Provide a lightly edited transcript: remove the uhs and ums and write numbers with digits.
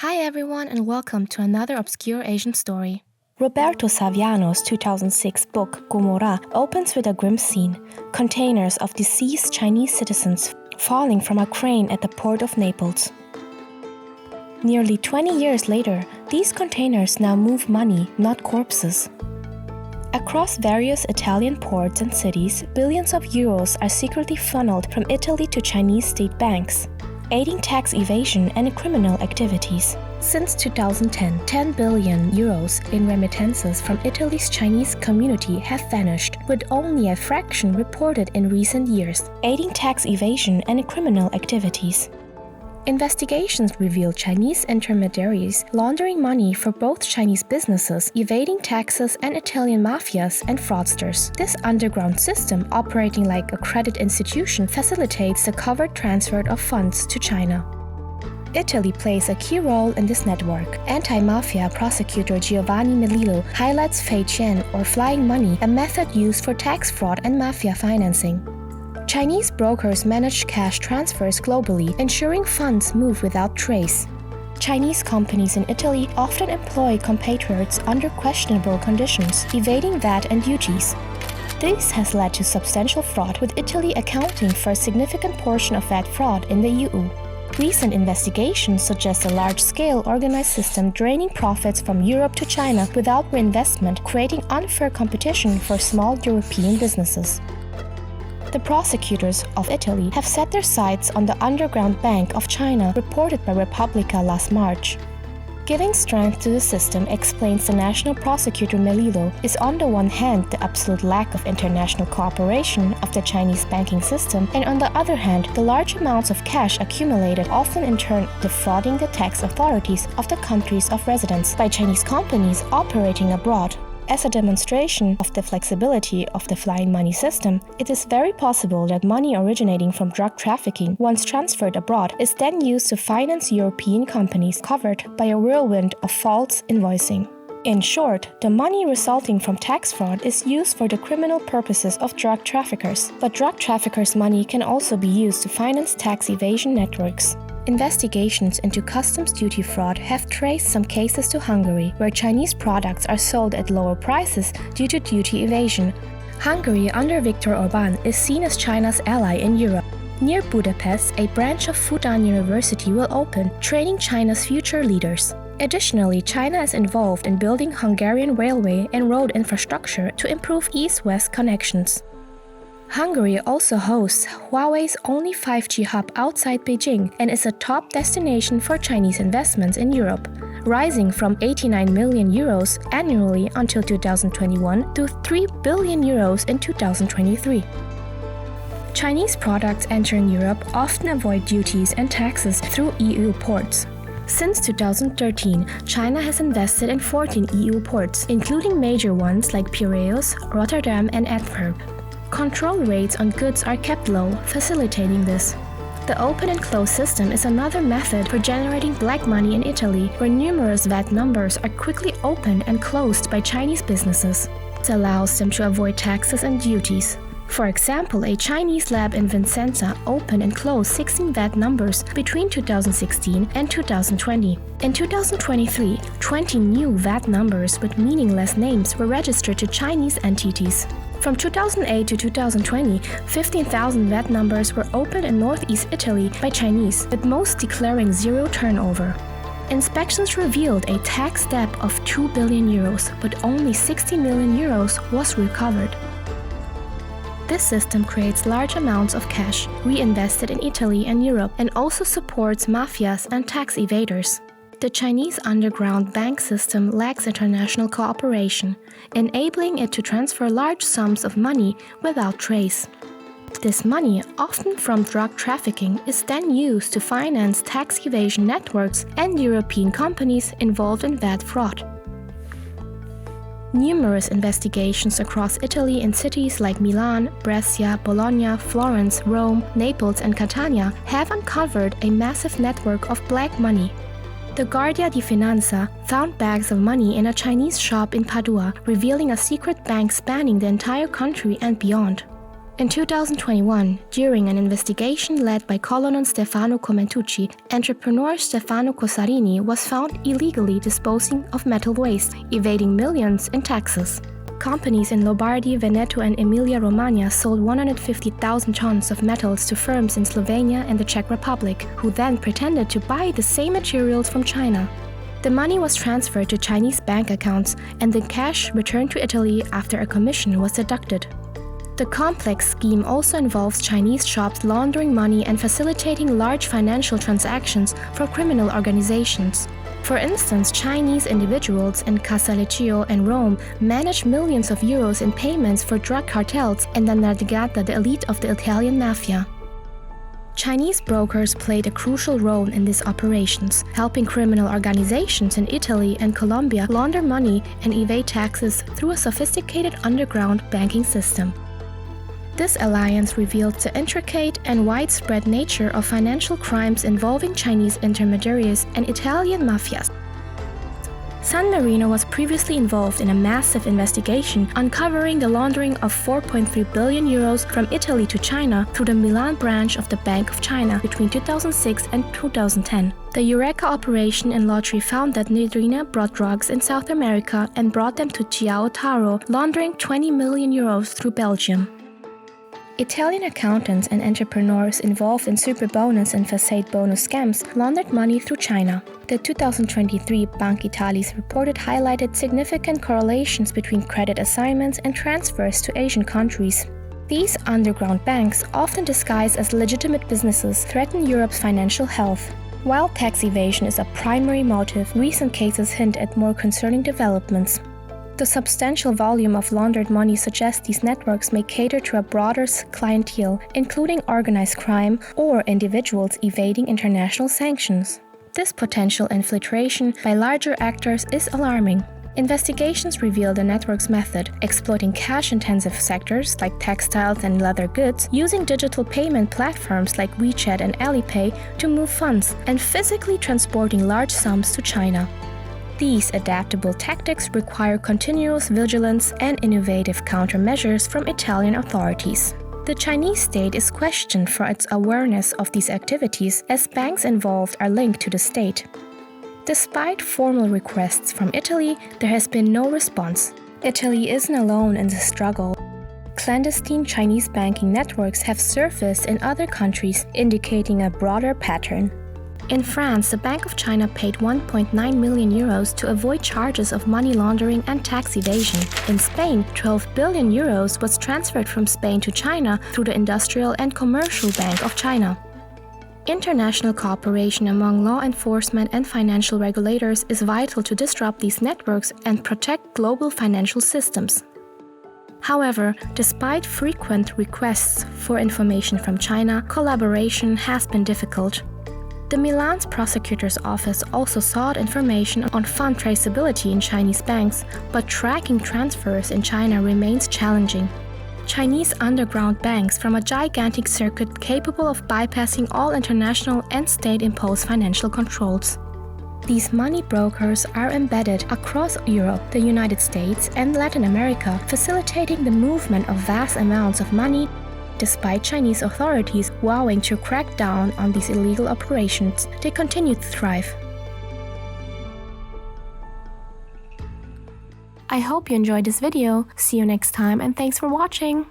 Hi everyone and welcome to another obscure Asian story. Roberto Saviano's 2006 book Gomorrah opens with a grim scene, containers of deceased Chinese citizens falling from a crane at the port of Naples. Nearly 20 years later, these containers now move money, not corpses. Across various Italian ports and cities, billions of euros are secretly funneled from Italy to Chinese state banks, aiding tax evasion and criminal activities. Since 2010, 10 billion euros in remittances from Italy's Chinese community have vanished, with only a fraction reported in recent years, aiding tax evasion and criminal activities. Investigations reveal Chinese intermediaries laundering money for both Chinese businesses, evading taxes, and Italian mafias and fraudsters. This underground system, operating like a credit institution, facilitates the covert transfer of funds to China. Italy plays a key role in this network. Anti-mafia prosecutor Giovanni Melillo highlights Fei Qian, or flying money, a method used for tax fraud and mafia financing. Chinese brokers manage cash transfers globally, ensuring funds move without trace. Chinese companies in Italy often employ compatriots under questionable conditions, evading VAT and duties. This has led to substantial fraud, with Italy accounting for a significant portion of VAT fraud in the EU. Recent investigations suggest a large-scale organized system draining profits from Europe to China without reinvestment, creating unfair competition for small European businesses. The prosecutors of Italy have set their sights on the underground bank of China, reported by Repubblica last March. Giving strength to the system, explains the national prosecutor Melillo, is on the one hand the absolute lack of international cooperation of the Chinese banking system, and on the other hand the large amounts of cash accumulated, often in turn defrauding the tax authorities of the countries of residence by Chinese companies operating abroad. As a demonstration of the flexibility of the flying money system, it is very possible that money originating from drug trafficking, once transferred abroad, is then used to finance European companies covered by a whirlwind of false invoicing. In short, the money resulting from tax fraud is used for the criminal purposes of drug traffickers, but drug traffickers' money can also be used to finance tax evasion networks. Investigations into customs duty fraud have traced some cases to Hungary, where Chinese products are sold at lower prices due to duty evasion. Hungary, under Viktor Orbán, is seen as China's ally in Europe. Near Budapest, a branch of Fudan University will open, training China's future leaders. Additionally, China is involved in building Hungarian railway and road infrastructure to improve east-west connections. Hungary also hosts Huawei's only 5G hub outside Beijing and is a top destination for Chinese investments in Europe, rising from 89 million euros annually until 2021 to 3 billion euros in 2023. Chinese products entering Europe often avoid duties and taxes through EU ports. Since 2013, China has invested in 14 EU ports, including major ones like Piraeus, Rotterdam, and Antwerp. Control rates on goods are kept low, facilitating this. The open and close system is another method for generating black money in Italy, where numerous VAT numbers are quickly opened and closed by Chinese businesses. This allows them to avoid taxes and duties. For example, a Chinese lab in Vicenza opened and closed 16 VAT numbers between 2016 and 2020. In 2023, 20 new VAT numbers with meaningless names were registered to Chinese entities. From 2008 to 2020, 15,000 VAT numbers were opened in northeast Italy by Chinese, with most declaring zero turnover. Inspections revealed a tax debt of 2 billion euros, but only 60 million euros was recovered. This system creates large amounts of cash reinvested in Italy and Europe, and also supports mafias and tax evaders. The Chinese underground bank system lacks international cooperation, enabling it to transfer large sums of money without trace. This money, often from drug trafficking, is then used to finance tax evasion networks and European companies involved in VAT fraud. Numerous investigations across Italy in cities like Milan, Brescia, Bologna, Florence, Rome, Naples, and Catania have uncovered a massive network of black money. The Guardia di Finanza found bags of money in a Chinese shop in Padua, revealing a secret bank spanning the entire country and beyond. In 2021, during an investigation led by Colonel Stefano Comentucci, entrepreneur Stefano Cosarini was found illegally disposing of metal waste, evading millions in taxes. Companies in Lombardy, Veneto, and Emilia-Romagna sold 150,000 tons of metals to firms in Slovenia and the Czech Republic, who then pretended to buy the same materials from China. The money was transferred to Chinese bank accounts, and the cash returned to Italy after a commission was deducted. The complex scheme also involves Chinese shops laundering money and facilitating large financial transactions for criminal organizations. For instance, Chinese individuals in Casalecchio and Rome manage millions of euros in payments for drug cartels and the 'ndrangheta, the elite of the Italian mafia. Chinese brokers played a crucial role in these operations, helping criminal organizations in Italy and Colombia launder money and evade taxes through a sophisticated underground banking system. This alliance revealed the intricate and widespread nature of financial crimes involving Chinese intermediaries and Italian mafias. San Marino was previously involved in a massive investigation uncovering the laundering of 4.3 billion euros from Italy to China through the Milan branch of the Bank of China between 2006 and 2010. The Eureka operation in lottery found that Nidrina brought drugs in South America and brought them to Chiao Taro, laundering 20 million euros through Belgium. Italian accountants and entrepreneurs involved in super bonus and facade bonus scams laundered money through China. The 2023 Bank Itali's report highlighted significant correlations between credit assignments and transfers to Asian countries. These underground banks, often disguised as legitimate businesses, threaten Europe's financial health. While tax evasion is a primary motive, recent cases hint at more concerning developments. The substantial volume of laundered money suggests these networks may cater to a broader clientele, including organized crime or individuals evading international sanctions. This potential infiltration by larger actors is alarming. Investigations reveal the network's method, exploiting cash-intensive sectors like textiles and leather goods, using digital payment platforms like WeChat and Alipay to move funds, and physically transporting large sums to China. These adaptable tactics require continuous vigilance and innovative countermeasures from Italian authorities. The Chinese state is questioned for its awareness of these activities, as banks involved are linked to the state. Despite formal requests from Italy, there has been no response. Italy isn't alone in the struggle. Clandestine Chinese banking networks have surfaced in other countries, indicating a broader pattern. In France, the Bank of China paid 1.9 million euros to avoid charges of money laundering and tax evasion. In Spain, 12 billion euros was transferred from Spain to China through the Industrial and Commercial Bank of China. International cooperation among law enforcement and financial regulators is vital to disrupt these networks and protect global financial systems. However, despite frequent requests for information from China, collaboration has been difficult. The Milan's prosecutor's office also sought information on fund traceability in Chinese banks, but tracking transfers in China remains challenging. Chinese underground banks form a gigantic circuit capable of bypassing all international and state-imposed financial controls. These money brokers are embedded across Europe, the United States, and Latin America, facilitating the movement of vast amounts of money. Despite Chinese authorities vowing to crack down on these illegal operations, they continue to thrive. I hope you enjoyed this video. See you next time, and thanks for watching!